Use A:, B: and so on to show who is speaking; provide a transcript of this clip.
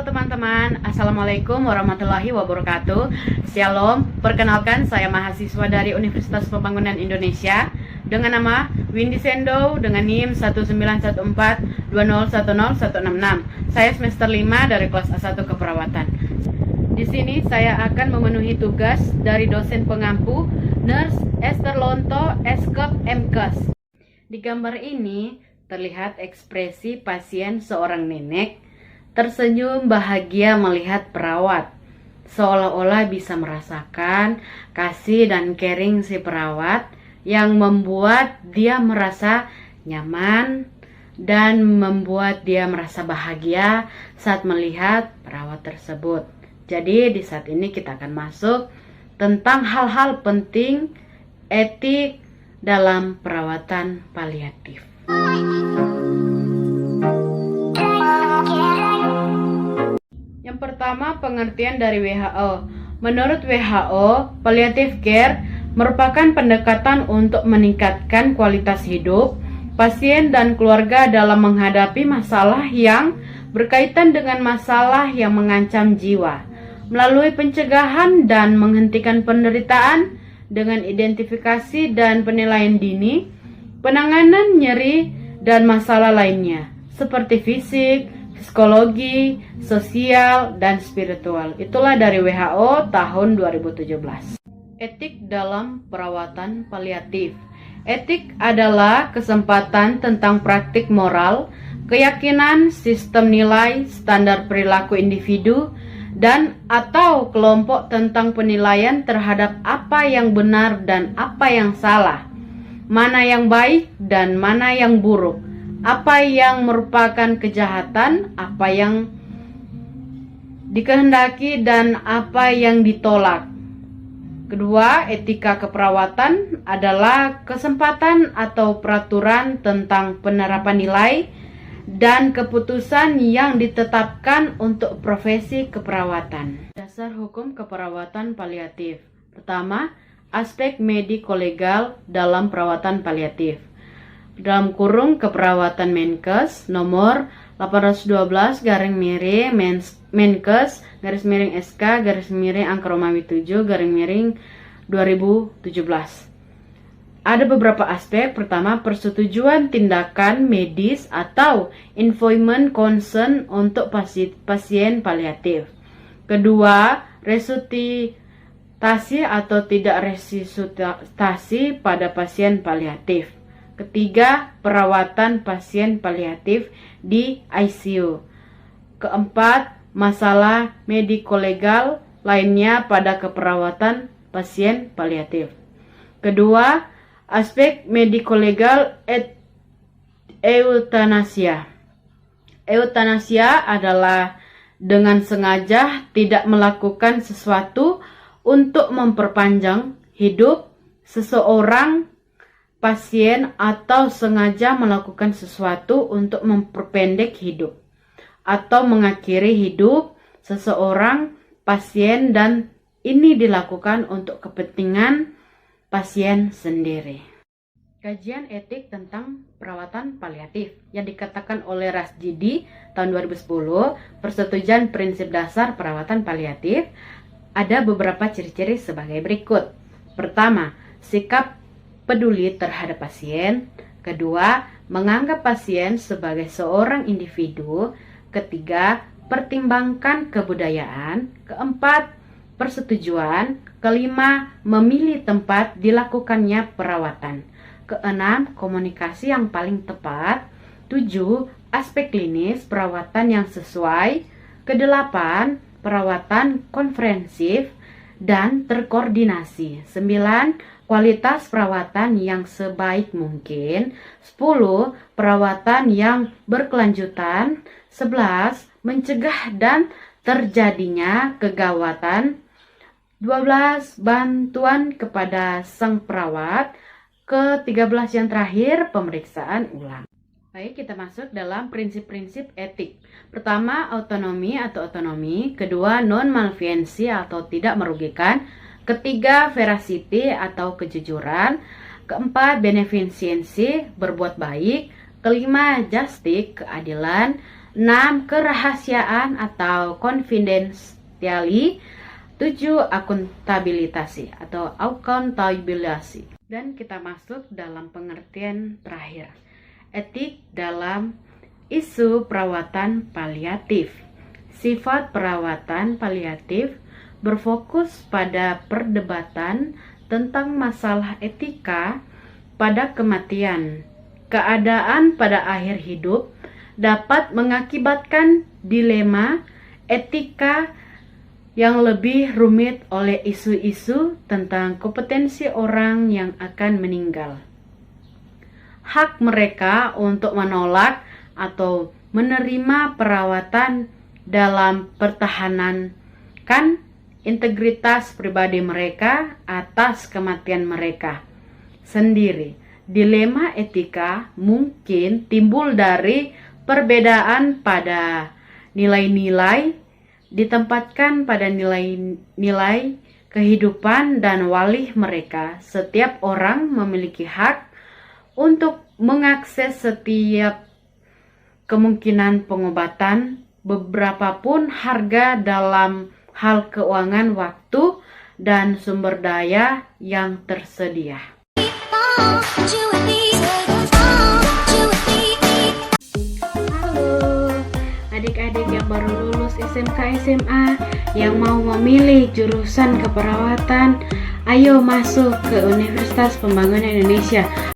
A: Halo teman-teman, Assalamualaikum warahmatullahi wabarakatuh. Shalom, perkenalkan saya mahasiswa dari Universitas Pembangunan Indonesia dengan nama Windy Sendo dengan NIM 191420100166. Saya semester 5 dari kelas A1 keperawatan. Di sini saya akan memenuhi tugas dari dosen pengampu Nurse Esther Lonto, Eskop MKes. Di gambar ini terlihat ekspresi pasien seorang nenek tersenyum bahagia melihat perawat, seolah-olah bisa merasakan kasih dan caring si perawat yang membuat dia merasa nyaman dan membuat dia merasa bahagia saat melihat perawat tersebut. Jadi di saat ini kita akan masuk tentang hal-hal penting etik dalam perawatan paliatif. Yang pertama, pengertian dari WHO. Menurut WHO, palliative care merupakan pendekatan untuk meningkatkan kualitas hidup pasien dan keluarga dalam menghadapi masalah yang berkaitan dengan masalah yang mengancam jiwa, melalui pencegahan dan menghentikan penderitaan dengan identifikasi dan penilaian dini, penanganan nyeri dan masalah lainnya, seperti fisik, psikologi, sosial, dan spiritual. Itulah dari WHO tahun 2017. Etik dalam perawatan paliatif. Etik adalah kesempatan tentang praktik moral, keyakinan, sistem nilai, standar perilaku individu, dan atau kelompok tentang penilaian terhadap apa yang benar dan apa yang salah, mana yang baik dan mana yang buruk, apa yang merupakan kejahatan, apa yang dikehendaki, dan apa yang ditolak. Kedua, etika keperawatan adalah kesempatan atau peraturan tentang penerapan nilai dan keputusan yang ditetapkan untuk profesi keperawatan. Dasar hukum keperawatan paliatif. Pertama, aspek mediko-legal dalam perawatan paliatif. Dalam kurung keperawatan Menkes nomor 812/Menkes /SK/Angka-7/2017. Ada beberapa aspek. Pertama, persetujuan tindakan medis atau informed consent untuk pasien paliatif. Kedua, resusitasi atau tidak resusitasi pada pasien paliatif. Ketiga, perawatan pasien paliatif di ICU. Keempat, masalah mediko-legal lainnya pada keperawatan pasien paliatif. Kedua, aspek mediko-legal eutanasia. Eutanasia adalah dengan sengaja tidak melakukan sesuatu untuk memperpanjang hidup seseorang pasien atau sengaja melakukan sesuatu untuk memperpendek hidup atau mengakhiri hidup seseorang pasien, dan ini dilakukan untuk kepentingan pasien sendiri. Kajian etik tentang perawatan paliatif yang dikatakan oleh Rasjidi tahun 2010, persetujuan prinsip dasar perawatan paliatif, ada beberapa ciri-ciri sebagai berikut. Pertama, sikap peduli terhadap pasien. Kedua, menganggap pasien sebagai seorang individu. Ketiga, pertimbangkan kebudayaan. Keempat, persetujuan. Kelima, memilih tempat dilakukannya perawatan. Keenam, komunikasi yang paling tepat. 7, aspek klinis perawatan yang sesuai. Kedelapan, perawatan komprehensif dan terkoordinasi. 9, kualitas perawatan yang sebaik mungkin. 10, perawatan yang berkelanjutan. 11, mencegah dan terjadinya kegawatan. 12, bantuan kepada sang perawat. Ke-13 yang terakhir, pemeriksaan ulang. Baik, kita masuk dalam prinsip-prinsip etik. Pertama, autonomi atau otonomi. Kedua, non-malfeasance atau tidak merugikan. Ketiga, veracity atau kejujuran. Keempat, beneficence, berbuat baik. Kelima, justice, keadilan. 6, kerahasiaan atau confidentiality. 7, akuntabilitasi atau accountability. Dan kita masuk dalam pengertian terakhir, etik dalam isu perawatan paliatif. Sifat perawatan paliatif berfokus pada perdebatan tentang masalah etika pada kematian. Keadaan pada akhir hidup dapat mengakibatkan dilema etika yang lebih rumit oleh isu-isu tentang kompetensi orang yang akan meninggal. Hak mereka untuk menolak atau menerima perawatan dalam pertahankan integritas pribadi mereka atas kematian mereka sendiri. Dilema etika mungkin timbul dari perbedaan pada nilai-nilai ditempatkan pada nilai-nilai kehidupan dan walih mereka. Setiap orang memiliki hak untuk mengakses setiap kemungkinan pengobatan, beberapapun harga dalam hal keuangan, waktu, dan sumber daya yang tersedia. Adik-adik yang baru lulus SMK SMA yang mau memilih jurusan keperawatan, ayo masuk ke Universitas Pembangunan Indonesia.